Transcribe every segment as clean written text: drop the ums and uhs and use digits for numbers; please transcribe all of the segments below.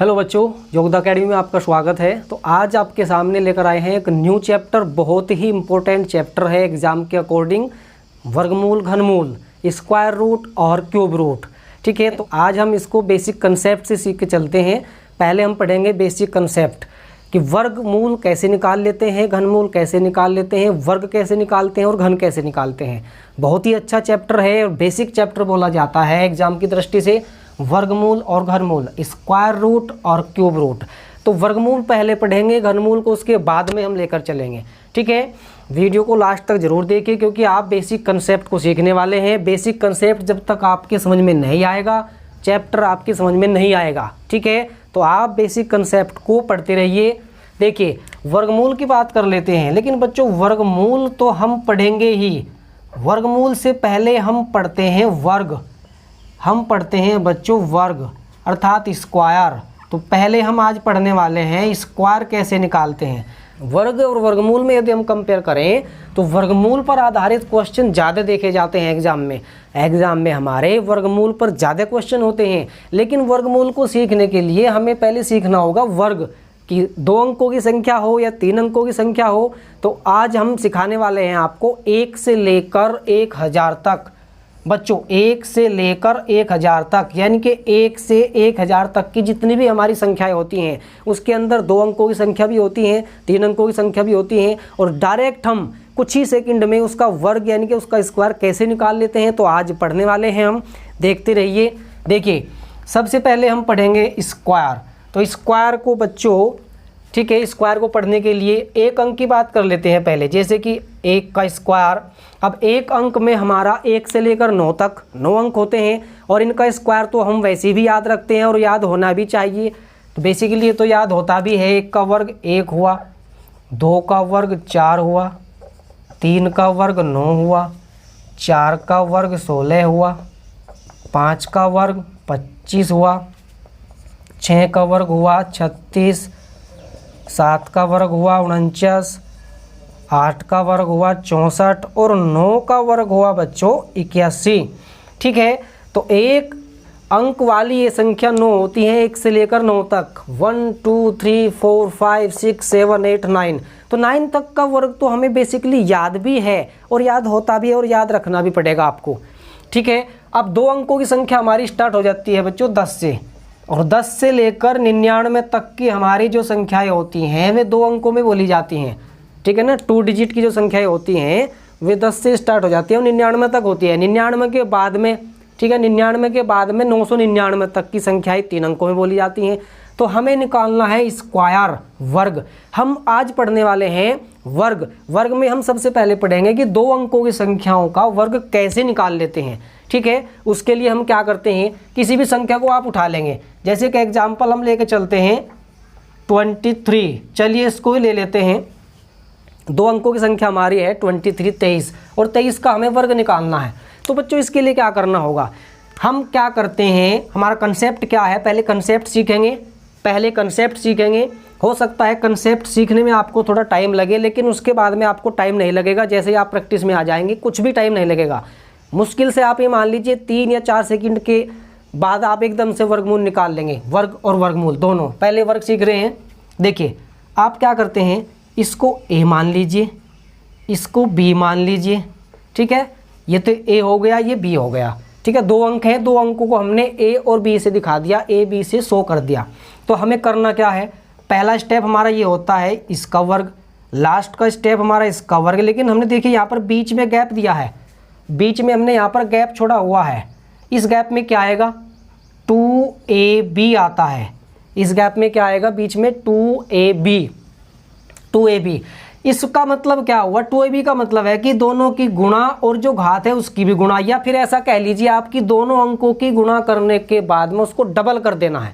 Hello बच्चों, Yogoda academy में आपका स्वागत है। तो आज आपके सामने लेकर आए हैं एक न्यू चैप्टर, बहुत ही इम्पोर्टेंट चैप्टर है एग्जाम के अकॉर्डिंग। वर्गमूल, घनमूल, स्क्वायर रूट और क्यूब रूट। ठीक है, तो आज हम इसको बेसिक कंसेप्ट से सीख के चलते हैं। पहले हम पढ़ेंगे बेसिक कंसेप्ट कि वर्गमूल कैसे निकाल लेते हैं, घनमूल कैसे निकाल लेते हैं, वर्ग कैसे निकालते हैं और घन कैसे निकालते हैं। बहुत ही अच्छा चैप्टर है और बेसिक चैप्टर बोला जाता है एग्जाम की दृष्टि से। वर्गमूल और घनमूल, स्क्वायर रूट और क्यूब रूट। तो वर्गमूल पहले पढ़ेंगे, घनमूल को उसके बाद में हम लेकर चलेंगे। ठीक है, वीडियो को लास्ट तक जरूर देखिए क्योंकि आप बेसिक कंसेप्ट को सीखने वाले हैं। बेसिक कंसेप्ट जब तक आपके समझ में नहीं आएगा, चैप्टर आपकी समझ में नहीं आएगा। ठीक है, तो आप बेसिक कंसेप्ट को पढ़ते रहिए। देखिए, वर्गमूल की बात कर लेते हैं, लेकिन बच्चों वर्गमूल तो हम पढ़ेंगे ही। वर्गमूल से पहले हम पढ़ते हैं वर्ग। हम पढ़ते हैं बच्चों वर्ग अर्थात स्क्वायर। तो पहले हम आज पढ़ने वाले हैं स्क्वायर कैसे निकालते हैं। वर्ग और वर्गमूल में यदि हम कंपेयर करें तो वर्गमूल पर आधारित क्वेश्चन ज़्यादा देखे जाते हैं एग्जाम में। एग्जाम में हमारे वर्गमूल पर ज़्यादा क्वेश्चन होते हैं, लेकिन वर्गमूल को सीखने के लिए हमें पहले सीखना होगा वर्ग कि 2 अंकों की संख्या हो या 3 अंकों की संख्या हो। तो आज हम सिखाने वाले हैं आपको 1 से लेकर 1000 तक। बच्चों 1 से लेकर 1000 तक, यानी कि 1 से 1000 तक की जितनी भी हमारी संख्याएं होती हैं उसके अंदर 2 अंकों की संख्या भी होती हैं, 3 अंकों की संख्या भी होती हैं, और डायरेक्ट हम कुछ ही सेकंड में उसका वर्ग यानी कि उसका स्क्वायर कैसे निकाल लेते हैं। तो आज पढ़ने वाले हैं हम, देखते रहिए। देखिए, सबसे पहले हम पढ़ेंगे स्क्वायर। तो स्क्वायर को बच्चों, ठीक है, स्क्वायर को पढ़ने के लिए एक अंक की बात कर लेते हैं पहले, जैसे कि 1 का स्क्वायर। अब एक अंक में हमारा 1 से लेकर 9 तक 9 अंक होते हैं, और इनका स्क्वायर तो हम वैसे भी याद रखते हैं और याद होना भी चाहिए। तो बेसिकली ये तो याद होता भी है। 1 का वर्ग 1 हुआ, 2 का वर्ग 4 हुआ, 3 का वर्ग 9 हुआ, 4 का वर्ग 16 हुआ, 5 का वर्ग 25 हुआ, 6 का वर्ग हुआ 36, 7 का वर्ग हुआ 49, 8 का वर्ग हुआ 64 और 9 का वर्ग हुआ बच्चों 81। ठीक है, तो एक अंक वाली ये संख्या 9 होती है 1 से लेकर 9 तक। 1 2 3 4 5 6 7 8 9। तो 9 तक का वर्ग तो हमें बेसिकली याद भी है और याद होता भी है और याद रखना भी पड़ेगा आपको। ठीक है, अब 2 अंकों की संख्या हमारी स्टार्ट हो जाती है बच्चों 10 से, और 10 से लेकर 99 तक की हमारी जो संख्याएं होती हैं वे 2 अंकों में बोली जाती हैं। ठीक है ना, 2 डिजिट की जो संख्याएं होती हैं वे 10 से स्टार्ट हो जाती है और 99 तक होती है। 99 के बाद में, ठीक है, 99 के बाद में 999 तक की संख्याएं 3 अंकों में बोली जाती हैं। तो हमें निकालना है स्क्वायर, वर्ग। हम आज पढ़ने वाले हैं वर्ग। वर्ग में हम सबसे पहले पढ़ेंगे कि 2 अंकों की संख्याओं का वर्ग कैसे निकाल लेते हैं। ठीक है, उसके लिए हम क्या करते हैं, किसी भी संख्या को आप उठा लेंगे। जैसे कि एग्जाम्पल हम लेके चलते हैं 23। चलिए इसको ही ले लेते हैं। 2 अंकों की संख्या हमारी है 23, 23, और 23 का हमें वर्ग निकालना है। तो बच्चों इसके लिए क्या करना होगा, हम क्या करते हैं, हमारा कंसेप्ट क्या है, पहले कंसेप्ट सीखेंगे। पहले कंसेप्ट सीखेंगे। हो सकता है कंसेप्ट सीखने में आपको थोड़ा टाइम लगे, लेकिन उसके बाद में आपको टाइम नहीं लगेगा। जैसे ही आप प्रैक्टिस में आ जाएंगे कुछ भी टाइम नहीं लगेगा। मुश्किल से आप ये मान लीजिए 3 या 4 सेकंड के बाद आप एकदम से वर्गमूल निकाल लेंगे। वर्ग और वर्गमूल दोनों। पहले वर्ग सीख रहे हैं। देखिए, आप क्या करते हैं, इसको a मान लीजिए, इसको b मान लीजिए। ठीक है, ये तो a हो गया, ये b हो गया। ठीक है, 2 अंक हैं, 2 अंकों को हमने a और b से दिखा दिया, a b से शो कर दिया। तो हमें करना क्या है, पहला स्टेप हमारा ये होता है इसका वर्ग, लास्ट का स्टेप हमारा इसका वर्ग। लेकिन हमने देखिए यहाँ पर बीच में गैप दिया है, बीच में हमने यहाँ पर गैप छोड़ा हुआ है। इस गैप में क्या आएगा, 2ab आता है। इस गैप में क्या आएगा, बीच में 2ab। इसका मतलब क्या हुआ, 2ab का मतलब है कि दोनों की गुणा और जो घात है उसकी भी गुणा, या फिर ऐसा कह लीजिए आपकी दोनों अंकों की गुणा करने के बाद में उसको डबल कर देना है।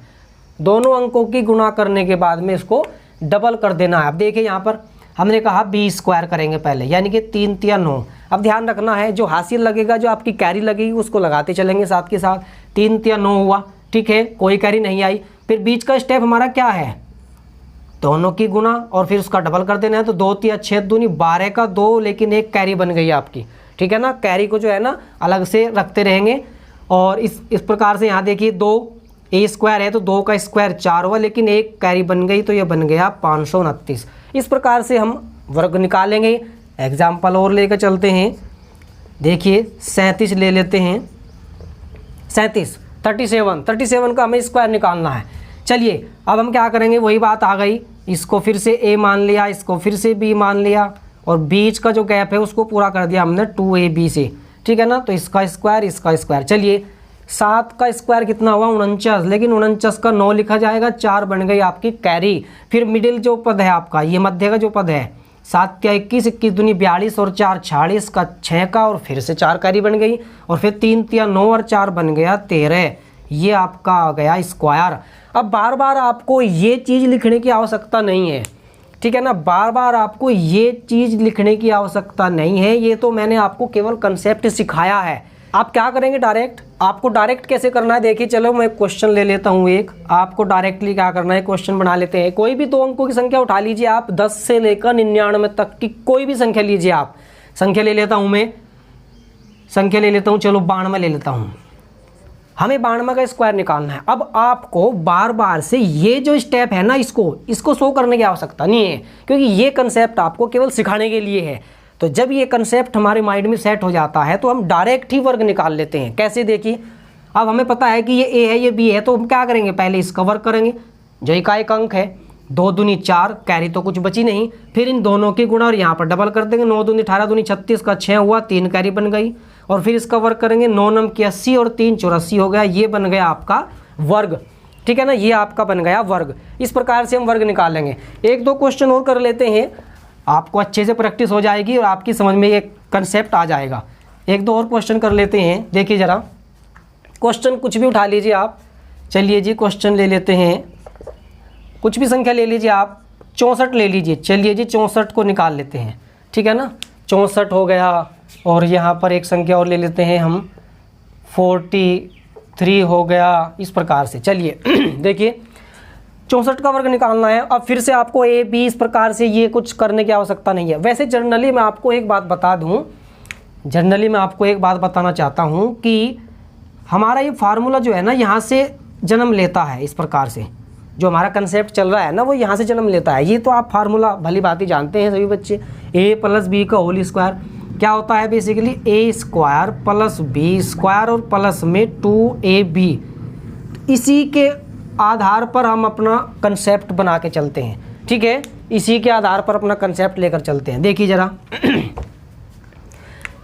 दोनों अंकों की गुणा करने के बाद में इसको डबल कर देना है। अब देखिए यहाँ पर हमने कहा b स्क्वायर करेंगे पहले, यानी कि 3 तिया 9। अब ध्यान रखना है जो हासिल लगेगा, जो आपकी कैरी लगेगी उसको लगाते चलेंगे साथ के साथ। 3 तिया 9 हुआ। ठीक है, कोई कैरी नहीं आई। फिर बीच का स्टेप हमारा क्या है, दोनों की गुणा और फिर उसका डबल कर देना है। तो 2 तिया 6 दूनी 12 का 2, लेकिन एक कैरी बन गई आपकी। ठीक है ना, कैरी को जो है ना अलग से रखते रहेंगे। और इस प्रकार से यहाँ देखिए 2 ए स्क्वायर है तो 2 का स्क्वायर 4 हुआ, लेकिन एक कैरी बन गई तो ये बन गया 529। इस प्रकार से हम वर्ग निकालेंगे। एग्जाम्पल और लेकर चलते हैं। देखिए 37 ले लेते हैं। 37 का हमें स्क्वायर निकालना है। चलिए अब हम क्या करेंगे, वही बात आ गई, इसको फिर से ए मान लिया, इसको फिर से बी मान लिया, और बीच का जो गैप है उसको पूरा कर दिया हमने 2ab से, ठीक है ना। तो इसका स्क्वायर। चलिए 7 का स्क्वायर कितना हुआ 49, लेकिन 49 का 9 लिखा जाएगा, 4 बन गई आपकी कैरी। फिर मिडिल जो पद है आपका, ये मध्य का जो पद है, 7 क्या 21, 21 दूनी 42 और 4 46 का 6 का, और फिर से 4 कैरी बन गई, और फिर 3 तिया 9 और 4 बन गया 13। ये आपका आ गया स्क्वायर। अब बार बार आपको ये चीज़ लिखने की आवश्यकता नहीं है, ठीक है ना। बार बार आपको ये चीज़ लिखने की आवश्यकता नहीं है, ये तो मैंने आपको केवल कंसेप्ट सिखाया है। आप क्या करेंगे, आपको डायरेक्ट कैसे करना है। देखिए चलो मैं क्वेश्चन ले लेता हूँ एक, आपको डायरेक्टली क्या करना है, क्वेश्चन बना लेते हैं। कोई भी 2 अंकों की संख्या उठा लीजिए आप, 10 से लेकर 99 तक की कोई भी संख्या लीजिए आप। संख्या ले लेता हूँ मैं, चलो 92 ले लेता हूँ। हमें 92 का स्क्वायर निकालना है। अब आपको बार बार से ये जो स्टेप है ना, इसको शो करने की आवश्यकता नहीं है, क्योंकि ये कंसेप्ट आपको केवल सिखाने के लिए है। तो जब ये कंसेप्ट हमारे माइंड में सेट हो जाता है तो हम डायरेक्ट ही वर्ग निकाल लेते हैं। कैसे, देखिए अब हमें पता है कि ये ए है, ये बी है, तो हम क्या करेंगे, पहले इसका वर्ग करेंगे। जो इकाई अंक है 2 दूनी 4, कैरी तो कुछ बची नहीं, फिर इन दोनों की गुणा और यहाँ पर डबल कर देंगे। 9 दूनी 18 दूनी 36 का 6 हुआ, 3 कैरी बन गई, और फिर इसका वर्ग करेंगे। 9 नम की 80 और 3 84 हो गया, ये बन गया आपका वर्ग, ठीक है ना। ये आपका बन गया वर्ग। इस प्रकार से हम वर्ग निकालेंगे। 1-2 क्वेश्चन और कर लेते हैं, आपको अच्छे से प्रैक्टिस हो जाएगी और आपकी समझ में ये कंसेप्ट आ जाएगा। 1-2 और क्वेश्चन कर लेते हैं। देखिए ज़रा, क्वेश्चन कुछ भी उठा लीजिए आप। चलिए जी क्वेश्चन ले लेते हैं, कुछ भी संख्या ले लीजिए आप, 64 ले लीजिए। चलिए जी 64 को निकाल लेते हैं, ठीक है ना। 64 हो गया, और यहाँ पर एक संख्या और ले लेते हैं हम, 43 हो गया। इस प्रकार से चलिए देखिए 64 का वर्ग निकालना है। अब फिर से आपको ए बी इस प्रकार से ये कुछ करने की आवश्यकता नहीं है। वैसे जनरली मैं आपको एक बात बता दूं, बताना चाहता हूं कि हमारा ये फार्मूला जो है ना, यहाँ से जन्म लेता है। इस प्रकार से जो हमारा कंसेप्ट चल रहा है ना, वो यहाँ से जन्म लेता है। ये तो आप फार्मूला भली भांति जानते हैं सभी बच्चे। a + b का होल स्क्वायर क्या होता है, बेसिकली a² + b² और प्लस में 2ab। इसी के आधार पर हम अपना कंसेप्ट बना के चलते हैं, ठीक है। इसी के आधार पर अपना कंसेप्ट लेकर चलते हैं। देखिए ज़रा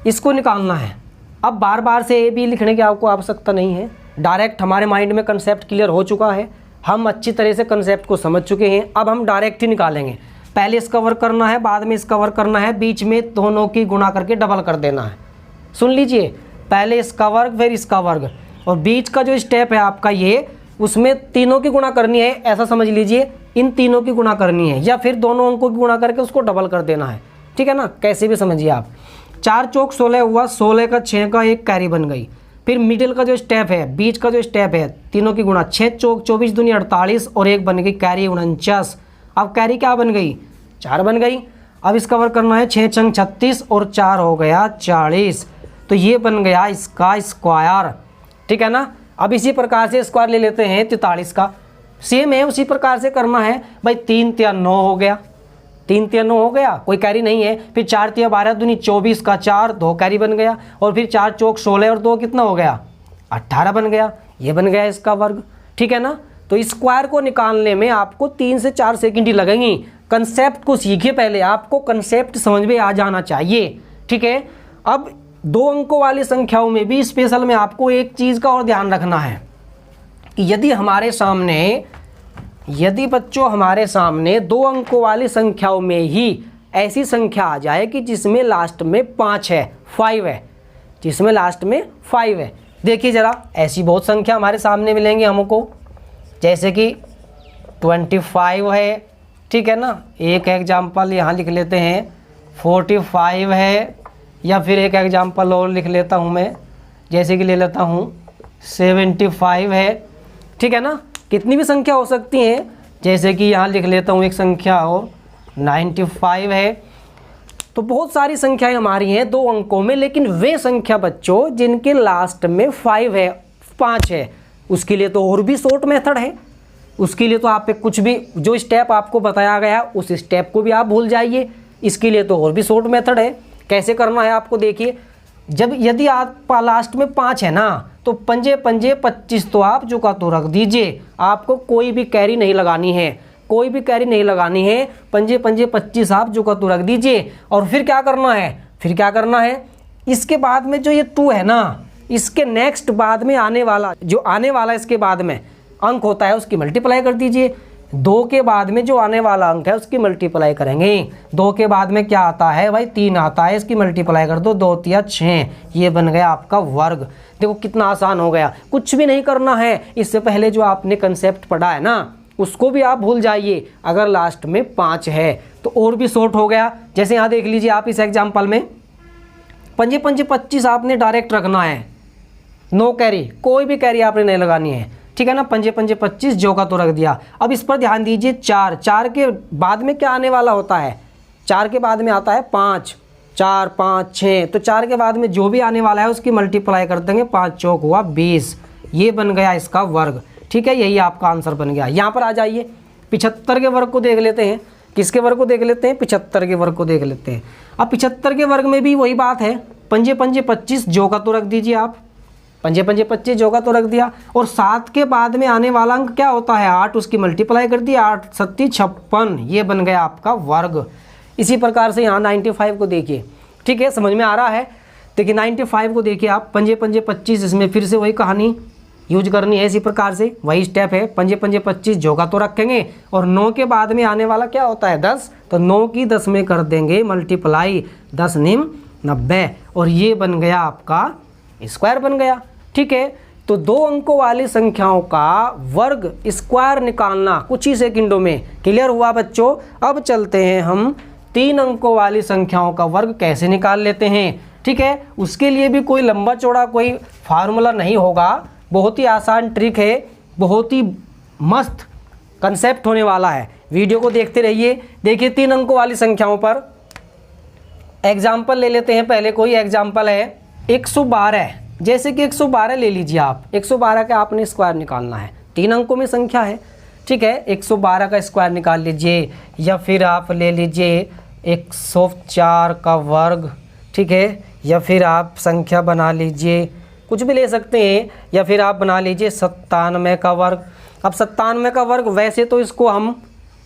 इसको निकालना है। अब बार बार से ए बी लिखने की आपको आवश्यकता नहीं है, डायरेक्ट हमारे माइंड में कंसेप्ट क्लियर हो चुका है, हम अच्छी तरह से कंसेप्ट को समझ चुके हैं। अब हम डायरेक्ट ही निकालेंगे। पहले इसका वर्ग करना है, बाद में इसका वर्ग करना है, बीच में दोनों की गुणा करके डबल कर देना है। सुन लीजिए, पहले इसका वर्ग फिर इसका वर्ग, और बीच का जो स्टेप है आपका ये, उसमें तीनों की गुणा करनी है, ऐसा समझ लीजिए। इन तीनों की गुणा करनी है, या फिर दोनों अंकों की गुणा करके उसको डबल कर देना है, ठीक है ना। कैसे भी समझिए आप। 4 चौक 16 हुआ, 16 का 6 का एक कैरी बन गई। फिर मिडिल का जो स्टेप है, बीच का जो स्टेप है, तीनों की गुणा, 6 चौक 24 दूनी 48 और एक बन गई कैरी 49। अब कैरी क्या बन गई, 4 बन गई। अब इसका वर्ग करना है, 6 चंग 36 और 4 हो गया 40। तो ये बन गया इसका स्क्वायर, ठीक है ना। अब इसी प्रकार से स्क्वायर ले लेते हैं 43 का, सेम है, उसी प्रकार से करना है भाई। 3 तिया 9 हो गया, 3 तिया 9 हो गया, कोई कैरी नहीं है। फिर 4 तिया 12 दूनी 24 का 4, 2 कैरी बन गया, और फिर 4 चौक 16 और 2 कितना हो गया, 18 बन गया। ये बन गया इसका वर्ग, ठीक है ना। तो स्क्वायर को निकालने में आपको 3 से 4 सेकंड ही लगेंगी। कंसेप्ट को सीखिए पहले, आपको कंसेप्ट समझ में आ जाना चाहिए, ठीक है। अब 2 अंकों वाली संख्याओं में भी स्पेशल में आपको एक चीज़ का और ध्यान रखना है कि यदि बच्चों हमारे सामने 2 अंकों वाली संख्याओं में ही ऐसी संख्या आ जाए कि जिसमें लास्ट में 5 है, 5 है, जिसमें लास्ट में 5 है। देखिए ज़रा, ऐसी बहुत संख्या हमारे सामने मिलेंगी हमको, जैसे कि 25 है, ठीक है ना। एक एग्जाम्पल यहाँ लिख लेते हैं, 45 है, या फिर एक एग्जाम्पल और लिख लेता हूँ मैं, जैसे कि ले लेता हूँ 75 है, ठीक है ना। कितनी भी संख्या हो सकती हैं, जैसे कि यहाँ लिख लेता हूँ एक संख्या और 95 है। तो बहुत सारी संख्याएं हमारी हैं 2 अंकों में, लेकिन वे संख्या बच्चों जिनके लास्ट में 5 है, 5 है, उसके लिए तो और भी शॉर्ट मेथड है। उसके लिए तो आप पे कुछ भी जो स्टेप आपको बताया गया उस स्टेप को भी आप भूल जाइए। इसके लिए तो और भी शॉर्ट मेथड है। कैसे करना है आपको देखिए, जब यदि आप लास्ट में 5 है ना तो पंजे पंजे 25 तो आप जो का तो रख दीजिए। आपको कोई भी कैरी नहीं लगानी है, कोई भी कैरी नहीं लगानी है। पंजे पंजे 25 आप जो का तो रख दीजिए। और फिर क्या करना है, फिर क्या करना है, इसके बाद में जो ये 2 है ना, इसके नेक्स्ट बाद में आने वाला जो आने वाला इसके बाद में अंक होता है उसकी मल्टीप्लाई कर दीजिए। 2 के बाद में जो आने वाला अंक है उसकी मल्टीप्लाई करेंगे। 2 के बाद में क्या आता है भाई, 3 आता है, इसकी मल्टीप्लाई कर दो, 2 3 6, ये बन गया आपका वर्ग। देखो कितना आसान हो गया, कुछ भी नहीं करना है। इससे पहले जो आपने कंसेप्ट पढ़ा है ना उसको भी आप भूल जाइए। अगर लास्ट में 5 है तो और भी शॉर्ट हो गया। जैसे यहाँ देख लीजिए आप इस एग्जाम्पल में पंजे पंजे 25 आपने डायरेक्ट रखना है, नो कैरी, कोई भी कैरी आपने नहीं लगानी है, ठीक है ना। पंजे पंजे 25 जो का तो रख दिया। अब इस पर ध्यान दीजिए, 4 के बाद में क्या आने वाला होता है, 4 के बाद में आता है 5, 4 5 6, तो 4 के बाद में जो भी आने वाला है उसकी मल्टीप्लाई कर देंगे। 5 चौक हुआ 20, ये बन गया इसका वर्ग, ठीक है। यही आपका आंसर बन गया। यहाँ पर आ जाइए, 75 के वर्ग को देख लेते हैं। किसके वर्ग को देख लेते हैं, 75 के वर्ग को देख लेते हैं। अब 75 के वर्ग में भी वही बात है, पंजे पंजे 25 जो का तो रख दीजिए आप, पंजे पंजे 25 जो का तो रख दिया। और 7 के बाद में आने वाला अंक क्या होता है, 8, उसकी मल्टीप्लाई कर दी, 8 7 56, ये बन गया आपका वर्ग। इसी प्रकार से यहाँ 95 को देखिए, ठीक है, समझ में आ रहा है। देखिए 95 को देखिए आप, पंजे पंजे 25, इसमें फिर से वही कहानी यूज करनी है। इसी प्रकार से वही स्टेप है, पंजे पंजे 25 जो का तो रखेंगे। और 9 के बाद में आने वाला क्या होता है 10, तो 9 की 10 में कर देंगे मल्टीप्लाई, 10 निम 90, और ये बन गया आपका स्क्वायर बन गया, ठीक है। तो 2 अंकों वाली संख्याओं का वर्ग स्क्वायर निकालना कुछ ही सेकंडों में क्लियर हुआ बच्चों। अब चलते हैं हम 3 अंकों वाली संख्याओं का वर्ग कैसे निकाल लेते हैं, ठीक है। उसके लिए भी कोई लंबा चौड़ा कोई फार्मूला नहीं होगा, बहुत ही आसान ट्रिक है, बहुत ही मस्त कंसेप्ट होने वाला है। वीडियो को देखते रहिए। देखिए 3 अंकों वाली संख्याओं पर एग्जाम्पल ले लेते हैं। पहले कोई एग्जाम्पल है 112, जैसे कि 112 ले लीजिए आप। 112 का आपने स्क्वायर निकालना है, 3 अंकों में संख्या है, ठीक है। 112 का स्क्वायर निकाल लीजिए, या फिर आप ले लीजिए 104 का वर्ग, ठीक है। या फिर आप संख्या बना लीजिए, कुछ भी ले सकते हैं, या फिर आप बना लीजिए 97 का वर्ग। अब 97 का वर्ग वैसे तो इसको हम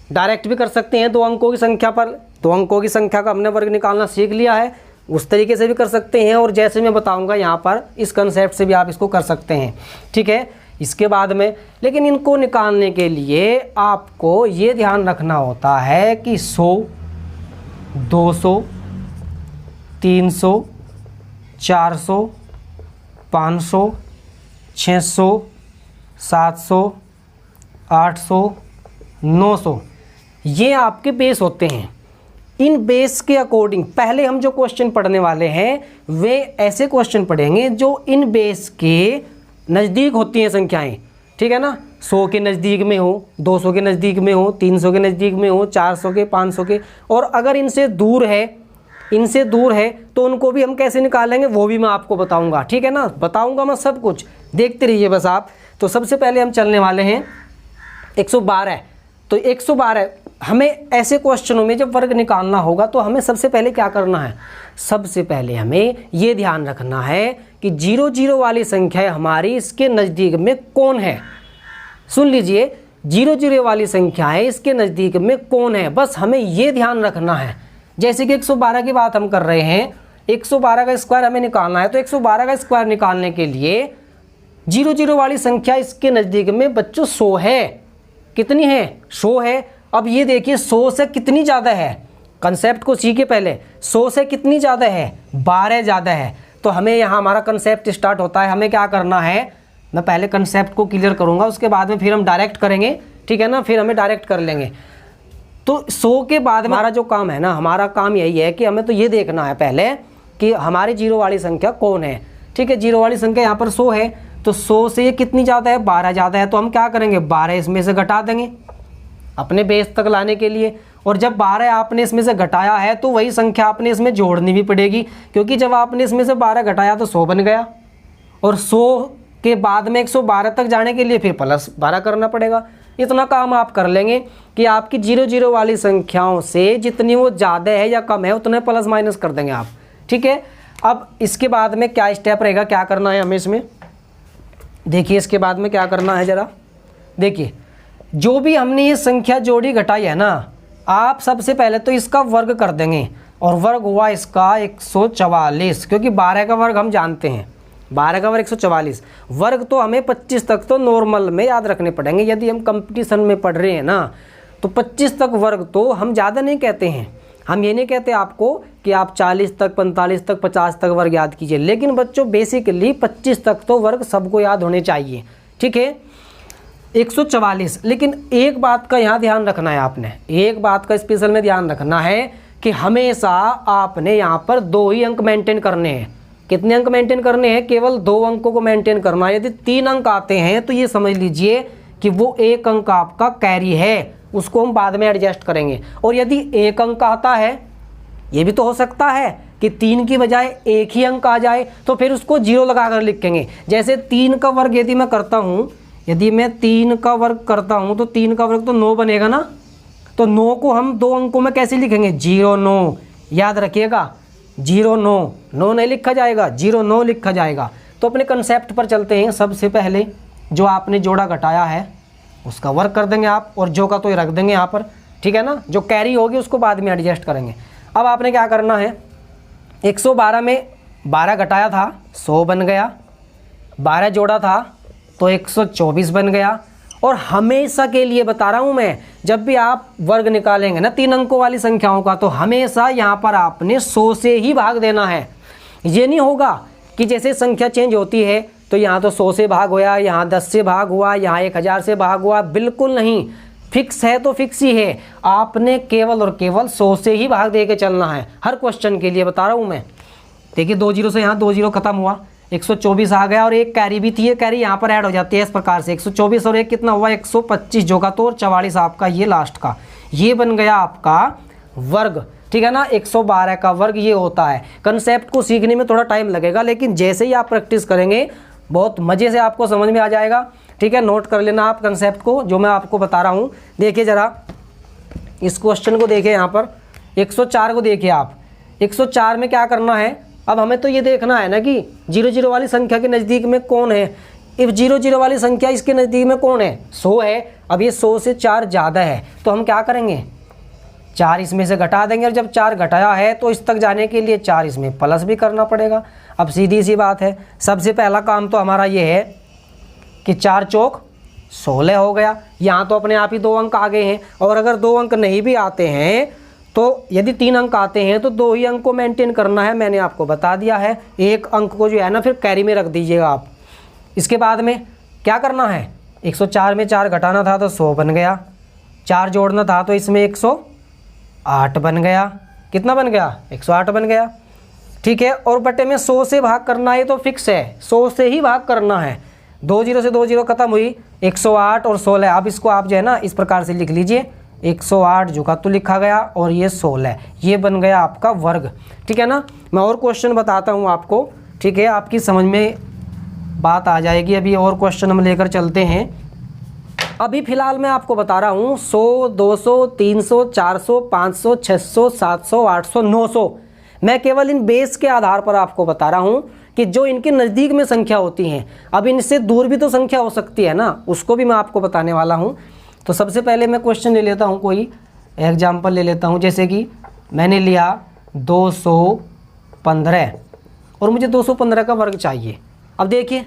डायरेक्ट भी कर सकते हैं 2 अंकों की संख्या पर। 2 अंकों की संख्या का हमने वर्ग निकालना सीख लिया है, उस तरीके से भी कर सकते हैं। और जैसे मैं बताऊंगा यहाँ पर इस कंसेप्ट से भी आप इसको कर सकते हैं, ठीक है। इसके बाद में लेकिन इनको निकालने के लिए आपको ये ध्यान रखना होता है कि 100, 200, 300, 400, 500, 600, 700, 800, 900, ये आपके बेस होते हैं। इन बेस के अकॉर्डिंग पहले हम जो क्वेश्चन पढ़ने वाले हैं वे ऐसे क्वेश्चन पढ़ेंगे जो इन बेस के नज़दीक होती हैं संख्याएं, ठीक है ना। 100 के नज़दीक में हो, 200 के नज़दीक में हो, 300 के नज़दीक में हो, 400 के, 500 के। और अगर इनसे दूर है तो उनको भी हम कैसे निकालेंगे वो भी मैं आपको बताऊंगा, ठीक है ना। बताऊंगा मैं सब कुछ, देखते रहिए बस आप। तो सबसे पहले हम चलने वाले हैं 112। तो 112 हमें ऐसे क्वेश्चनों में जब वर्ग निकालना होगा तो हमें सबसे पहले क्या करना है, सबसे पहले हमें ये ध्यान रखना है कि 0 0 वाली संख्या हमारी इसके नज़दीक में कौन है। सुन लीजिए, 0 0 वाली संख्या है इसके नज़दीक में कौन है, बस हमें ये ध्यान रखना है। जैसे कि 112 की बात हम कर रहे हैं, 112 का स्क्वायर हमें निकालना है। तो 112 का स्क्वायर निकालने के लिए 0 0 वाली संख्या इसके नज़दीक में बच्चों 100 है। कितनी है, 100 है। अब ये देखिए 100 से कितनी ज़्यादा है, कंसेप्ट को सीखे पहले। 100 से कितनी ज़्यादा है, 12 ज़्यादा है। तो हमें यहाँ हमारा कंसेप्ट स्टार्ट होता है। हमें क्या करना है, मैं पहले कंसेप्ट को क्लियर करूँगा, उसके बाद में फिर हम डायरेक्ट करेंगे, ठीक है ना। फिर हमें डायरेक्ट कर लेंगे। तो 100 के बाद हमारा जो काम है ना, हमारा काम यही है कि हमें तो ये देखना है पहले कि हमारी 0 वाली संख्या कौन है, ठीक है। 0 वाली संख्या यहाँ पर 100 है, तो 100 से ये कितनी ज़्यादा है, 12 ज़्यादा है। तो हम क्या करेंगे, 12 इसमें से घटा देंगे अपने बेस तक लाने के लिए। और जब 12 आपने इसमें से घटाया है तो वही संख्या आपने इसमें जोड़नी भी पड़ेगी, क्योंकि जब आपने इसमें से 12 घटाया तो 100 बन गया। और 100 के बाद में 112 तक जाने के लिए फिर +12 करना पड़ेगा। इतना काम आप कर लेंगे कि आपकी 0 वाली संख्याओं से जितनी वो ज़्यादा है या कम है उतने प्लस माइनस कर देंगे आप। ठीक है, अब इसके बाद में क्या स्टेप रहेगा, क्या करना है हमें इसमें, देखिए इसके बाद में क्या करना है ज़रा देखिए। जो भी हमने ये संख्या जोड़ी घटाई है ना, आप सबसे पहले तो इसका वर्ग कर देंगे और वर्ग हुआ इसका 144, क्योंकि 12 का वर्ग हम जानते हैं, 12 का वर्ग 144। वर्ग तो हमें 25 तक तो नॉर्मल में याद रखने पड़ेंगे, यदि हम कंपटीशन में पढ़ रहे हैं ना तो 25 तक वर्ग तो हम ज़्यादा नहीं कहते हैं। हम ये नहीं कहते आपको कि आप 40 तक 45 तक 50 तक वर्ग याद कीजिए, लेकिन बच्चों बेसिकली 25 तक तो वर्ग सबको याद होने चाहिए। ठीक है, 144। लेकिन एक बात का यहाँ ध्यान रखना है आपने, एक बात का स्पेशल में ध्यान रखना है कि हमेशा आपने यहाँ पर 2 ही अंक मेंटेन करने हैं। कितने अंक मेंटेन करने हैं, केवल 2 अंकों को मेंटेन करना है। यदि 3 अंक आते हैं तो ये समझ लीजिए कि वो 1 अंक आपका कैरी है, उसको हम बाद में एडजस्ट करेंगे। और यदि 1 अंक आता है, ये भी तो हो सकता है कि 3 की बजाय 1 ही अंक आ जाए, तो फिर उसको 0 लगा कर लिखेंगे। जैसे 3 का वर्ग यदि मैं करता हूँ, यदि मैं 3 का वर्ग करता हूँ तो 3 का वर्ग तो 9 बनेगा ना, तो 9 को हम 2 अंकों में कैसे लिखेंगे, 0-9। याद रखिएगा 0-9, 9 नहीं लिखा जाएगा, 0-9 लिखा जाएगा। तो अपने कंसेप्ट पर चलते हैं। सबसे पहले जो आपने जोड़ा घटाया है उसका वर्ग कर देंगे आप, और जो का तो रख देंगे यहाँ पर। ठीक है ना, जो कैरी होगी उसको बाद में एडजस्ट करेंगे। अब आपने क्या करना है, 112 में 12 घटाया था 100 बन गया, 12 जोड़ा था तो 124 बन गया। और हमेशा के लिए बता रहा हूँ मैं, जब भी आप वर्ग निकालेंगे ना 3 अंकों वाली संख्याओं का, तो हमेशा यहाँ पर आपने 100 से ही भाग देना है। ये नहीं होगा कि जैसे संख्या चेंज होती है तो यहाँ तो 100 से भाग हुआ, यहाँ 10 से भाग हुआ, यहाँ 1000 से भाग हुआ। बिल्कुल नहीं, फिक्स है तो फिक्स ही है। आपने केवल और केवल 100 से ही भाग दे के चलना है हर क्वेश्चन के लिए, बता रहा हूँ मैं। देखिए 2 0 से यहाँ 2 0 खत्म हुआ, 124 आ गया, और एक कैरी भी थी, ये कैरी यहाँ पर ऐड हो जाती है इस प्रकार से। 124 और एक कितना हुआ, 125 जो का तो, और 44 आपका ये लास्ट का, ये बन गया आपका वर्ग। ठीक है ना, 112 का वर्ग ये होता है। कंसेप्ट को सीखने में थोड़ा टाइम लगेगा, लेकिन जैसे ही आप प्रैक्टिस करेंगे बहुत मज़े से आपको समझ में आ जाएगा। ठीक है, नोट कर लेना आप कंसेप्ट को जो मैं आपको बता रहा हूँ। देखिए ज़रा इस क्वेश्चन को देखिए, यहाँ पर 104 को देखिए आप। 104 में क्या करना है, अब हमें तो ये देखना है ना कि 0 वाली संख्या के नज़दीक में कौन है। इफ 0 वाली संख्या इसके नज़दीक में कौन है, 100 है। अब ये 100 से 4 ज़्यादा है, तो हम क्या करेंगे, 4 इसमें से घटा देंगे। और जब 4 घटाया है तो इस तक जाने के लिए 4 इसमें प्लस भी करना पड़ेगा। अब सीधी सी बात है, सबसे पहला काम तो हमारा ये है कि 4 चौक 16 हो गया। यहाँ तो अपने आप ही 2 अंक आ गए हैं। और अगर 2 अंक नहीं भी आते हैं तो यदि 3 अंक आते हैं तो 2 ही अंक को मेंटेन करना है, मैंने आपको बता दिया है। 1 अंक को जो है ना फिर कैरी में रख दीजिएगा आप। इसके बाद में क्या करना है, 104 में 4 घटाना था तो 100 बन गया, 4 जोड़ना था तो इसमें 108 बन गया। कितना बन गया, 108 बन गया। ठीक है, और बटे में 100 से भाग करना है तो फिक्स है, 100 से ही भाग करना है। 2 0 से 2 0 खत्म हुई, 108 और 16। अब इसको आप जो है ना इस प्रकार से लिख लीजिए, 108 जो का तो लिखा गया और ये 16, ये बन गया आपका वर्ग। ठीक है ना, मैं और क्वेश्चन बताता हूँ आपको। ठीक है, आपकी समझ में बात आ जाएगी। अभी और क्वेश्चन हम लेकर चलते हैं। अभी फ़िलहाल मैं आपको बता रहा हूँ 100, 200, 300, 400, 500, 600, 700, 800, 900। मैं केवल इन बेस के आधार पर आपको बता रहा हूँ कि जो इनके नज़दीक में संख्या होती हैं। अब इनसे दूर भी तो संख्या हो सकती है ना, उसको भी मैं आपको बताने वाला हूँ। तो सबसे पहले मैं क्वेश्चन ले लेता हूँ, कोई एग्जाम्पल ले लेता हूँ। जैसे कि मैंने लिया 215 और मुझे 215 का वर्ग चाहिए। अब देखिए,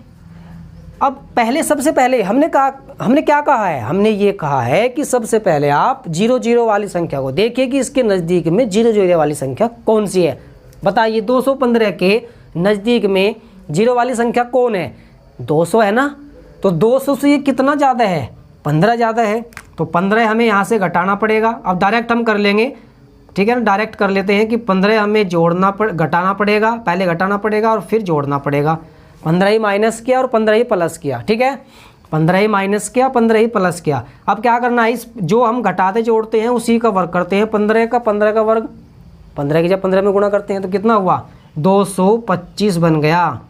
अब पहले सबसे पहले हमने क्या कहा है, हमने ये कहा है कि सबसे पहले आप 0 वाली संख्या को देखिए कि इसके नज़दीक में 0 वाली संख्या कौन सी है। बताइए 215 के नज़दीक में 0 वाली संख्या कौन है, 200 है ना। तो 200 से ये कितना ज़्यादा है, 15 ज़्यादा है। तो 15 हमें यहाँ से घटाना पड़ेगा। अब डायरेक्ट हम कर लेंगे, ठीक है ना, डायरेक्ट कर लेते हैं कि 15 हमें घटाना पड़ेगा, पहले घटाना पड़ेगा और फिर जोड़ना पड़ेगा। 15 ही माइनस किया और 15 ही प्लस किया। ठीक है, 15 ही माइनस किया, 15 ही प्लस किया। अब क्या करना है, इस जो हम घटाते जोड़ते हैं उसी का वर्ग करते हैं। 15 का वर्ग, 15 की जब 15 में गुणा करते हैं तो कितना हुआ, 225 बन गया।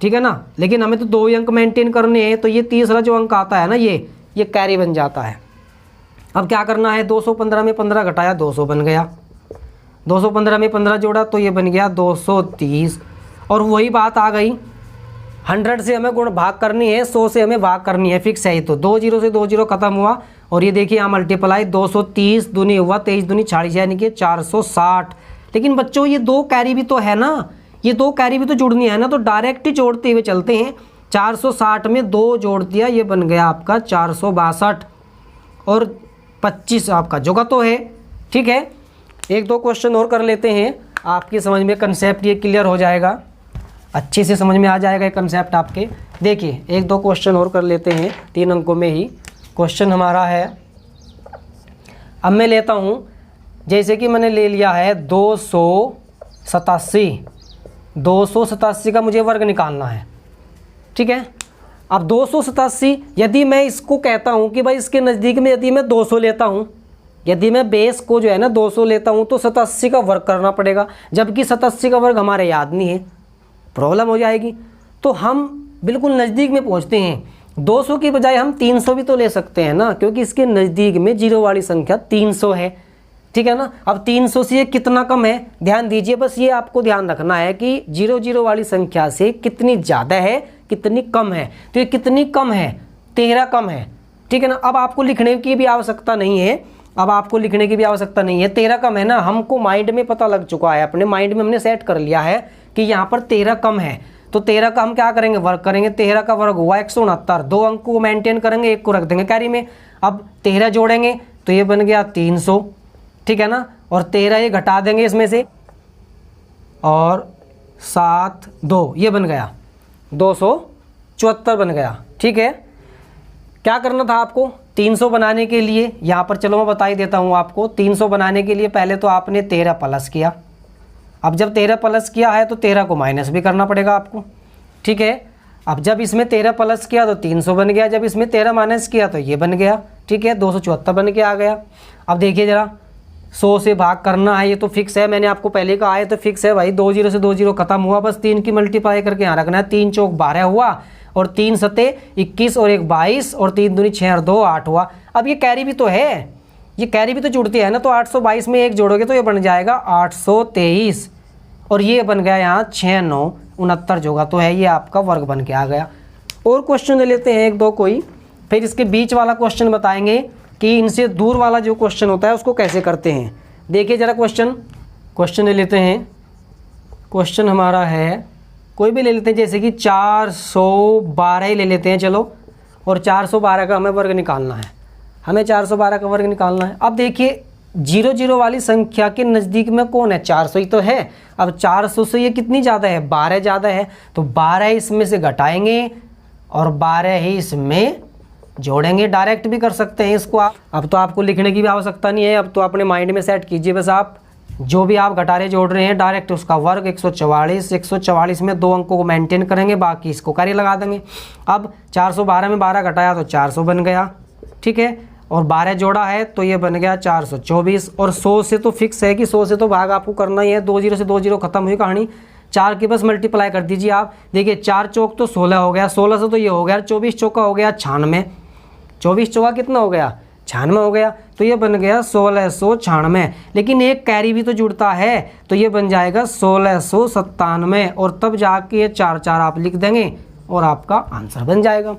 ठीक है ना। लेकिन हमें तो 2 ही अंक मेंटेन करने हैं, तो ये तीसरा जो अंक आता है ना ये कैरी बन जाता है। अब क्या करना है, 215 में 15 घटाया 200 बन गया, 215 में 15 जोड़ा तो ये बन गया 230। और वही बात आ गई, 100 से हमें गुण भाग करनी है, 100 से हमें भाग करनी है, फिक्स है ये तो। 2 जीरो से 2 जीरो खत्म हुआ और ये देखिए यहाँ मल्टीप्लाई 230 दूनी हुआ 23 दूनी 40 यानी कि 460। लेकिन बच्चों ये 2 कैरी भी तो है ना, ये 2 कैरी भी तो जोड़नी है ना, तो डायरेक्ट ही जोड़ते हुए चलते हैं। 460 में 2 जोड़ दिया, ये बन गया आपका 462 और 25 आपका जगह तो है। ठीक है, 1-2 क्वेश्चन और कर लेते हैं, आपकी समझ में कंसेप्ट ये क्लियर हो जाएगा, अच्छे से समझ में आ जाएगा ये कंसेप्ट आपके। देखिए 1-2 क्वेश्चन और कर लेते हैं 3 अंकों में ही। क्वेश्चन हमारा है, अब मैं लेता हूँ, जैसे कि मैंने ले लिया है 287 का मुझे वर्ग निकालना है। ठीक है, अब 287 यदि मैं इसको कहता हूँ कि भाई इसके नज़दीक में यदि मैं 200 लेता हूँ, यदि मैं बेस को जो है ना 200 लेता हूँ तो 87 का वर्ग करना पड़ेगा, जबकि 87 का वर्ग हमारे याद नहीं है, प्रॉब्लम हो जाएगी। तो हम बिल्कुल नज़दीक में पहुँचते हैं, 200 की बजाय हम 300 भी तो ले सकते हैं ना, क्योंकि इसके नज़दीक में जीरो वाली संख्या 300 है। ठीक है ना, अब 300 से ये कितना कम है, ध्यान दीजिए, बस ये आपको ध्यान रखना है कि 0 वाली संख्या से कितनी ज़्यादा है कितनी कम है। तो ये कितनी कम है, 13 कम है। ठीक है ना, अब आपको लिखने की भी आवश्यकता नहीं है, अब आपको लिखने की भी आवश्यकता नहीं है, 13 कम है ना, हमको माइंड में पता लग चुका है, अपने माइंड में हमने सेट कर लिया है कि यहाँ पर 13 कम है। तो 13 का हम क्या करेंगे, वर्ग करेंगे, 13 का वर्ग हुआ 169, 2 अंक को मेंटेन करेंगे, 1 को रख देंगे कैरी में। अब 13 जोड़ेंगे तो ये बन गया 300, ठीक है ना, और 13 ये घटा देंगे इसमें से, और 7 2 ये बन गया 274 बन गया। ठीक है, क्या करना था आपको, 300 बनाने के लिए, यहाँ पर चलो मैं बता ही देता हूँ आपको, 300 बनाने के लिए पहले तो आपने 13 प्लस किया। अब जब 13 प्लस किया है तो 13 को माइनस भी करना पड़ेगा आपको। ठीक है, अब जब इसमें 13 प्लस किया तो 300 बन गया, जब इसमें 13 माइनस किया तो ये बन गया। ठीक है, 274 बन के आ गया। अब देखिए ज़रा, 100 से भाग करना है, ये तो फिक्स है, मैंने आपको पहले कहा है तो फिक्स है भाई। 2 जीरो से 2 जीरो खत्म हुआ, बस 3 की मल्टीप्लाई करके यहाँ रखना है। 3 चौक 12 हुआ, और 3 सते 21 और 1 22, और 3 दूनी 6 और 2 8 हुआ। अब ये कैरी भी तो है, ये कैरी भी तो जुड़ती है ना, तो 822 में 1 जोड़ोगे तो ये बन जाएगा 823, और ये बन गया यहाँ 6 9 69 जोगा तो है, ये आपका वर्ग बन के आ गया। और क्वेश्चन ले लेते हैं 1-2 कोई, फिर इसके बीच वाला क्वेश्चन बताएंगे कि इनसे दूर वाला जो क्वेश्चन होता है उसको कैसे करते हैं। देखिए ज़रा क्वेश्चन ले लेते हैं। क्वेश्चन हमारा है, कोई भी ले लेते हैं, जैसे कि 412 ही ले लेते हैं चलो, और 412 का हमें वर्ग निकालना है, हमें 412 का वर्ग निकालना है। अब देखिए 0 वाली संख्या के नज़दीक में कौन है, 400 ही तो है। अब 400 से ये कितनी ज़्यादा है, 12 ज़्यादा है, तो 12 इसमें से घटाएंगे और 12 ही इसमें जोड़ेंगे। डायरेक्ट भी कर सकते हैं इसको आप, अब तो आपको लिखने की भी आवश्यकता नहीं है, अब तो अपने माइंड में सेट कीजिए बस आप, जो भी आप घटारे जोड़ रहे हैं डायरेक्ट उसका वर्ग 144 में 2 अंकों को मेंटेन करेंगे, बाकी इसको कार्य लगा देंगे। अब 412 में 12 घटाया तो 400 बन गया। ठीक है, और 12 जोड़ा है तो ये बन गया 424, और 100 से तो फिक्स है कि 100 से तो भाग आपको करना ही है। 2 जीरो से 2 जीरो खत्म हुई कहानी, 4 की बस मल्टीप्लाई कर दीजिए आप। देखिए 4 चौक तो 16 हो गया, 16 से तो ये हो गया 24 चौका हो गया 96, 24 चौका कितना हो गया 96 हो गया, तो ये बन गया 1696। लेकिन एक कैरी भी तो जुड़ता है, तो ये बन जाएगा 1697, और तब जाके ये 4 4 आप लिख देंगे और आपका आंसर बन जाएगा।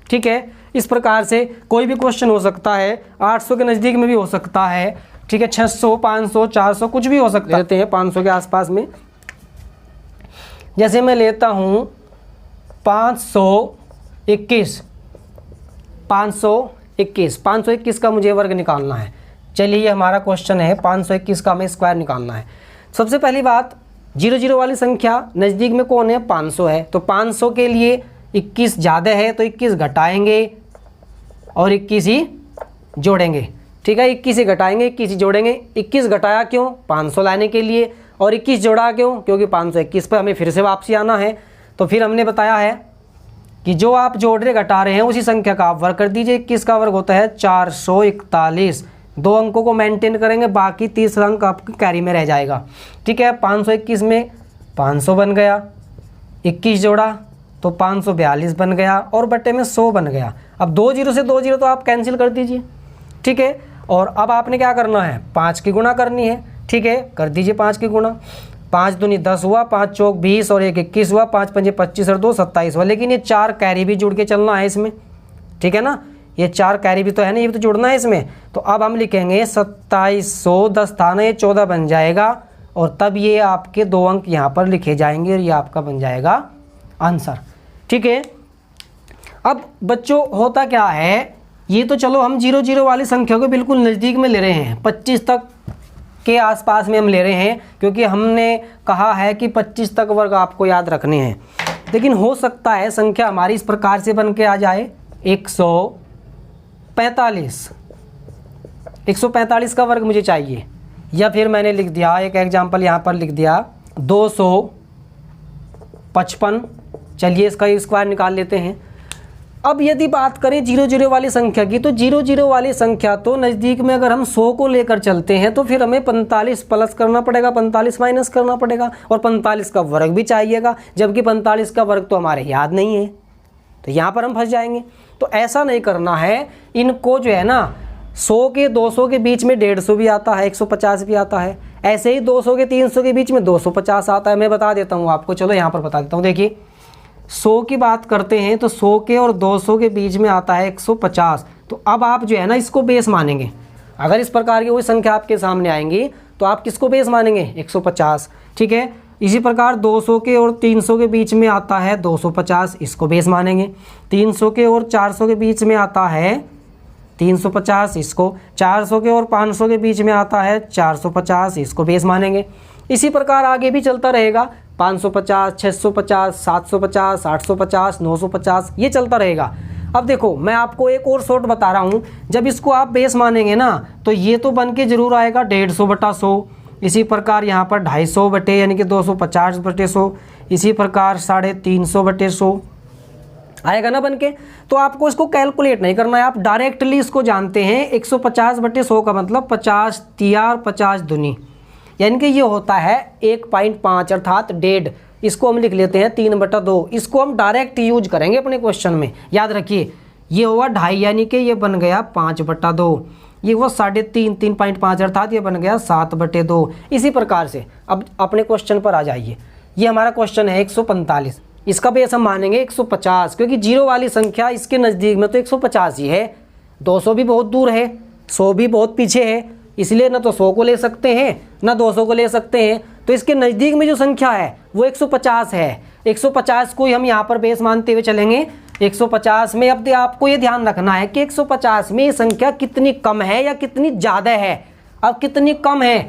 ठीक है, इस प्रकार से कोई भी क्वेश्चन हो सकता है, 800 के नज़दीक में भी हो सकता है। ठीक है, 600 500 400 कुछ भी हो सकता है, लेते हैं 500 के आसपास में। जैसे मैं लेता हूँ 521 का मुझे वर्ग निकालना है। चलिए ये हमारा क्वेश्चन है, 521 का हमें स्क्वायर निकालना है। सबसे पहली बात, 0 वाली संख्या नज़दीक में कौन है, 500 है, तो 500 के लिए 21 ज़्यादा है तो 21 घटाएंगे और 21 ही जोड़ेंगे। ठीक है, 21 ही घटाएंगे 21 ही जोड़ेंगे। 21 घटाया क्यों, 500 लाने के लिए, और 21 जोड़ा क्यों, क्योंकि 521 पर हमें फिर से वापसी आना है। तो फिर हमने बताया है कि जो आप जोड़ रहे घटा रहे हैं उसी संख्या का आप वर्ग कर दीजिए। 21 का वर्ग होता है 441, 2 अंकों को मेंटेन करेंगे, बाकी 30 अंक आपके कैरी में रह जाएगा। ठीक है, 521 में 500 बन गया, 21 जोड़ा तो 542 बन गया और बटे में 100 बन गया। अब 2 जीरो से 2 जीरो तो आप कैंसिल कर दीजिए, ठीक है। और अब आपने क्या करना है, 5 की गुणा करनी है, ठीक है, कर दीजिए 5 की गुणा। 5 दूनी 10 हुआ, 5 चौक 20 और 1 21 हुआ, 5 पंजे 25 और 2 27 हुआ। लेकिन ये 4 कैरी भी जुड़ के चलना है इसमें, ठीक है ना, ये 4 कैरी भी तो है ना, ये भी तो जुड़ना है इसमें। तो अब हम लिखेंगे 2700, 10 था ना, ये 14 बन जाएगा और तब ये आपके 2 अंक यहाँ पर लिखे जाएंगे और ये आपका बन जाएगा आंसर, ठीक है। अब बच्चों होता क्या है, ये तो चलो हम 0 0 वाली संख्या को बिल्कुल नज़दीक में ले रहे हैं, 25 तक के आसपास में हम ले रहे हैं, क्योंकि हमने कहा है कि 25 तक वर्ग आपको याद रखने हैं। लेकिन हो सकता है संख्या हमारी इस प्रकार से बन के आ जाए 145 का वर्ग मुझे चाहिए, या फिर मैंने लिख दिया एक एग्जाम्पल यहाँ पर लिख दिया 255। चलिए इसका स्क्वायर निकाल लेते हैं। अब यदि बात करें 0 0 वाली संख्या की, तो 0 0 वाली संख्या तो नज़दीक में अगर हम 100 को लेकर चलते हैं तो फिर हमें 45 प्लस करना पड़ेगा, 45 माइनस करना पड़ेगा और 45 का वर्ग भी चाहिएगा, जबकि 45 का वर्ग तो हमारे याद नहीं है, तो यहाँ पर हम फंस जाएंगे। तो ऐसा नहीं करना है, इनको जो है ना 100 के 200 के बीच में 150 भी आता है, 150 भी आता है, ऐसे ही 200 के 300 के बीच में 250 आता है। मैं बता देता हूँ आपको, चलो यहाँ पर बता देता हूँ। देखिए 100 की बात करते हैं तो 100 के और 200 के बीच में आता है 150। तो अब आप जो है ना इसको बेस मानेंगे, अगर इस प्रकार की कोई संख्या आपके सामने आएंगी तो आप किसको बेस मानेंगे, 150, ठीक है। इसी प्रकार 200 के और 300 के बीच में आता है 250, इसको बेस मानेंगे। 300 के और 400 के बीच में आता है 350, इसको। 400 के और 500 के बीच में आता है 450, इसको बेस मानेंगे। इसी प्रकार आगे भी चलता रहेगा, 550, 650, 750, 850, 950, ये चलता रहेगा। अब देखो मैं आपको एक और शॉर्ट बता रहा हूँ, जब इसको आप बेस मानेंगे ना तो ये तो बन के जरूर आएगा 150 बटा 100। इसी प्रकार यहाँ पर 250 बटे यानी कि 250 बटे 100। इसी प्रकार 350 बटे 100 आएगा ना बन के। तो आपको इसको कैलकुलेट नहीं करना है, आप डायरेक्टली इसको जानते हैं। 150 बटे 100 का मतलब 50 तियार 50 दूनी, यानी कि ये होता है 1.5 अर्थात 1.5। इसको हम लिख लेते हैं 3/2। इसको हम डायरेक्ट यूज करेंगे अपने क्वेश्चन में, याद रखिए। ये हुआ 2.5 यानी कि ये बन गया 5/2। ये हुआ 3.5, 3.5 अर्थात ये बन गया 7/2। इसी प्रकार से अब अपने क्वेश्चन पर आ जाइए। ये हमारा क्वेश्चन है 145, इसका बेस हम मानेंगे 150, क्योंकि 0 वाली संख्या इसके नज़दीक में तो 150 ही है। 200 भी बहुत दूर है, 100 भी बहुत पीछे है, इसलिए ना तो 100 को ले सकते हैं ना 200 को ले सकते हैं। तो इसके नज़दीक में जो संख्या है वो 150 है। 150 को ही हम यहाँ पर बेस मानते हुए चलेंगे। 150 में अब आपको ये ध्यान रखना है कि 150 में ये संख्या कितनी कम है या कितनी ज़्यादा है। अब कितनी कम है,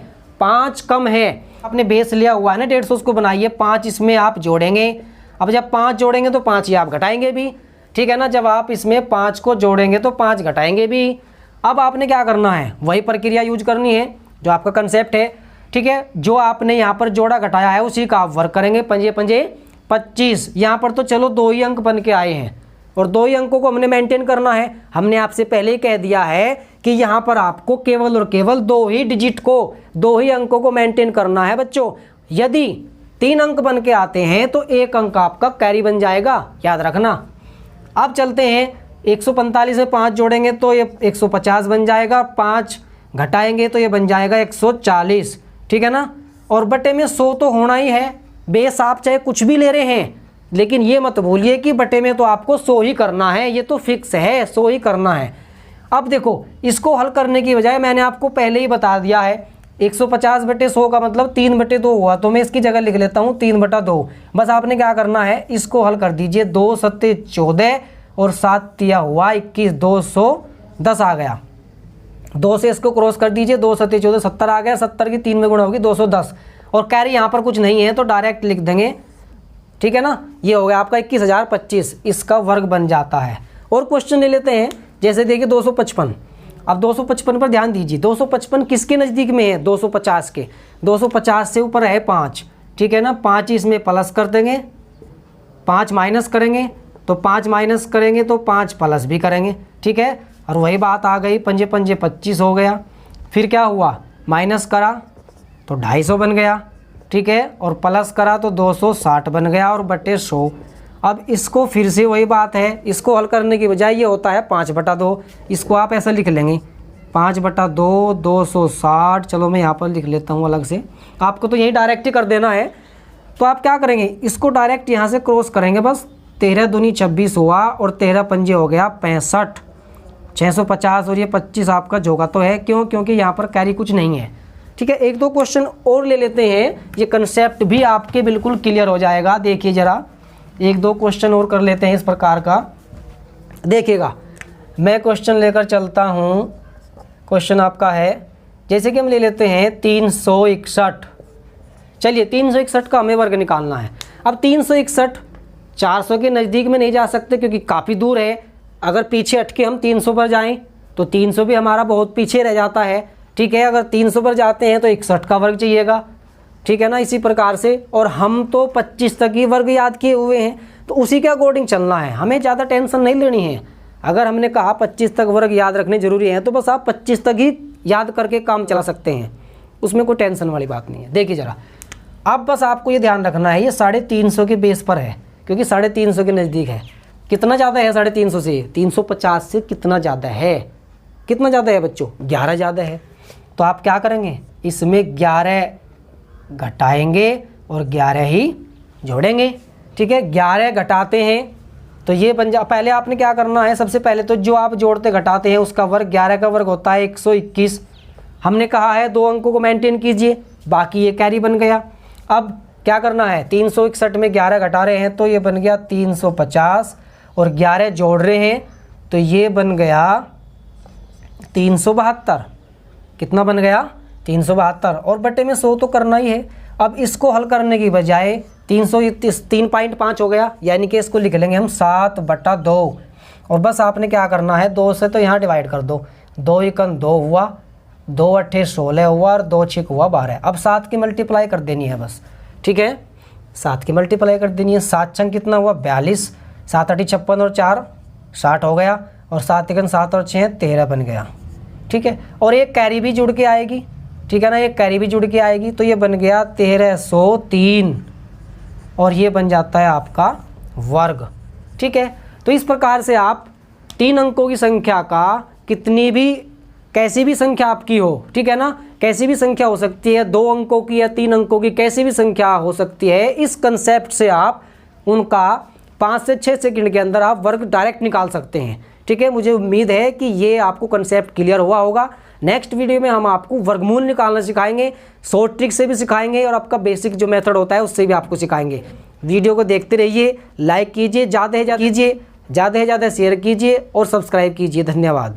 5 कम है। आपने बेस लिया हुआ है ना 150, उसको बनाइए, 5 इसमें आप जोड़ेंगे। अब जब 5 जोड़ेंगे तो 5 ही आप घटाएंगे भी, ठीक है ना। जब आप इसमें 5 को जोड़ेंगे तो 5 घटाएंगे भी। अब आपने क्या करना है, वही प्रक्रिया यूज करनी है जो आपका कंसेप्ट है, ठीक है। जो आपने यहाँ पर जोड़ा घटाया है उसी का आप वर्क करेंगे। 5 पंजे 25। यहाँ पर तो चलो 2 ही अंक बन के आए हैं और 2 ही अंकों को हमने मेंटेन करना है। हमने आपसे पहले ही कह दिया है कि यहाँ पर आपको केवल और केवल 2 ही डिजिट को, 2 ही अंकों को मेंटेन करना है बच्चों। यदि 3 अंक बन के आते हैं तो 1 अंक आपका कैरी बन जाएगा, याद रखना। अब चलते हैं 145 में 5 जोड़ेंगे तो ये 150 बन जाएगा, 5 घटाएंगे तो ये बन जाएगा 140, ठीक है ना। और बटे में 100 तो होना ही है। बेस आप चाहे कुछ भी ले रहे हैं, लेकिन ये मत भूलिए कि बटे में तो आपको 100 ही करना है, ये तो फिक्स है, 100 ही करना है। अब देखो इसको हल करने की बजाय मैंने आपको पहले ही बता दिया है 150 बटे 100 का मतलब 3/2 हुआ, तो मैं इसकी जगह लिख लेता हूँ 3/2। बस आपने क्या करना है, इसको हल कर दीजिए। 2 सत्ते 14 और 7 तिया हुआ 21, 210 आ गया। 2 से इसको क्रॉस कर दीजिए, 2 सत्ते 14, 70 आ गया। 70 की 3 में गुणा होगी 210, और कैरी यहाँ पर कुछ नहीं है तो डायरेक्ट लिख देंगे, ठीक है ना। ये हो गया आपका 21,025, इसका वर्ग बन जाता है। और क्वेश्चन ले लेते हैं, जैसे देखिए 255। अब 255 पर ध्यान दीजिए, 255 किसके नज़दीक में है, 250 के। 250 से ऊपर है 5, ठीक है ना। 5 इसमें प्लस कर देंगे, 5 माइनस करेंगे तो 5 माइनस करेंगे तो 5 प्लस भी करेंगे, ठीक है। और वही बात आ गई, 5 पंजे 25 हो गया। फिर क्या हुआ, माइनस करा तो 250 बन गया, ठीक है। और प्लस करा तो 260 बन गया और बटे 100। अब इसको फिर से वही बात है, इसको हल करने की बजाय ये होता है 5/2। इसको आप ऐसा लिख लेंगे 5/2 260। चलो मैं यहाँ पर लिख लेता हूँ अलग से, आपको तो यही डायरेक्ट ही कर देना है। तो आप क्या करेंगे, इसको डायरेक्ट यहाँ से क्रॉस करेंगे बस। 13 दूनी 26 हुआ और 13 पंजे हो गया 65, 650 और ये 25 आपका जोगा तो है। क्यों? क्योंकि यहाँ पर कैरी कुछ नहीं है। ठीक है, 1-2 क्वेश्चन और ले लेते हैं, ये कंसेप्ट भी आपके बिल्कुल क्लियर हो जाएगा। देखिए ज़रा 1-2 क्वेश्चन और कर लेते हैं इस प्रकार का। देखिएगा मैं क्वेश्चन लेकर चलता हूँ। क्वेश्चन आपका है, जैसे कि हम ले लेते हैं 361। चलिए 361 का हमें वर्ग निकालना है। अब 361 400 के नज़दीक में नहीं जा सकते क्योंकि काफ़ी दूर है। अगर पीछे हट के हम 300 पर जाएं तो 300 भी हमारा बहुत पीछे रह जाता है। ठीक है, अगर 300 पर जाते हैं तो 61 का वर्ग चाहिएगा। ठीक है ना, इसी प्रकार से। और हम तो 25 तक ही वर्ग याद किए हुए हैं, तो उसी के अकॉर्डिंग चलना है, हमें ज़्यादा टेंशन नहीं लेनी है। अगर हमने कहा 25 तक वर्ग याद रखने जरूरी है तो बस आप 25 तक ही याद करके काम चला सकते हैं, उसमें कोई टेंशन वाली बात नहीं है। देखिए ज़रा, अब बस आपको ये ध्यान रखना है, ये 350 के बेस पर है क्योंकि 350 के नज़दीक है। कितना ज़्यादा है 350 से? 350 से कितना ज़्यादा है? कितना ज़्यादा है बच्चों? 11 ज़्यादा है। तो आप क्या करेंगे, इसमें 11 घटाएंगे और 11 ही जोड़ेंगे। ठीक है, 11 घटाते हैं तो ये बन जा। पहले आपने क्या करना है, सबसे पहले तो जो आप जोड़ते घटाते हैं उसका वर्ग, 11 का वर्ग होता है 121। हमने कहा है 2 अंकों को मेंटेन कीजिए, बाकी ये कैरी बन गया। अब क्या करना है, 361 में 11 घटा रहे हैं तो ये बन गया 350 और 11 जोड़ रहे हैं तो ये बन गया 372। कितना बन गया? 372 और बटे में 100 तो करना ही है। अब इसको हल करने की बजाय 3.5 हो गया, यानी कि इसको लिख लेंगे हम 7/2 और बस आपने क्या करना है, 2 से तो यहाँ डिवाइड कर दो। 2 एकन 2 हुआ, 2 अट्ठे 16 हुआ और 2 छिक हुआ 12। अब 7 की मल्टीप्लाई कर देनी है बस। ठीक है, 7 की मल्टीप्लाई कर देनी है। 7 छंग कितना हुआ? 42। 7 8 56 और 4 60 हो गया और 7 एकन 7 और 6 13 बन गया। ठीक है, और एक कैरी भी जुड़ के आएगी। ठीक है ना, एक कैरी भी जुड़ के आएगी तो ये बन गया 1303 और ये बन जाता है आपका वर्ग। ठीक है, तो इस प्रकार से आप 3 अंकों की संख्या का, कितनी भी कैसी भी संख्या आपकी हो, ठीक है ना, कैसी भी संख्या हो सकती है, 2 अंकों की या 3 अंकों की, कैसी भी संख्या हो सकती है, इस कंसेप्ट से आप उनका 5 से 6 सेकंड के अंदर आप वर्ग डायरेक्ट निकाल सकते हैं। ठीक है, मुझे उम्मीद है कि ये आपको कंसेप्ट क्लियर हुआ होगा। नेक्स्ट वीडियो में हम आपको वर्गमूल निकालना सिखाएंगे, शॉर्ट ट्रिक से भी सिखाएंगे और आपका बेसिक जो मेथड होता है उससे भी आपको सिखाएंगे। वीडियो को देखते रहिए, लाइक कीजिए, ज़्यादा से ज़्यादा शेयर कीजिए और सब्सक्राइब कीजिए। धन्यवाद।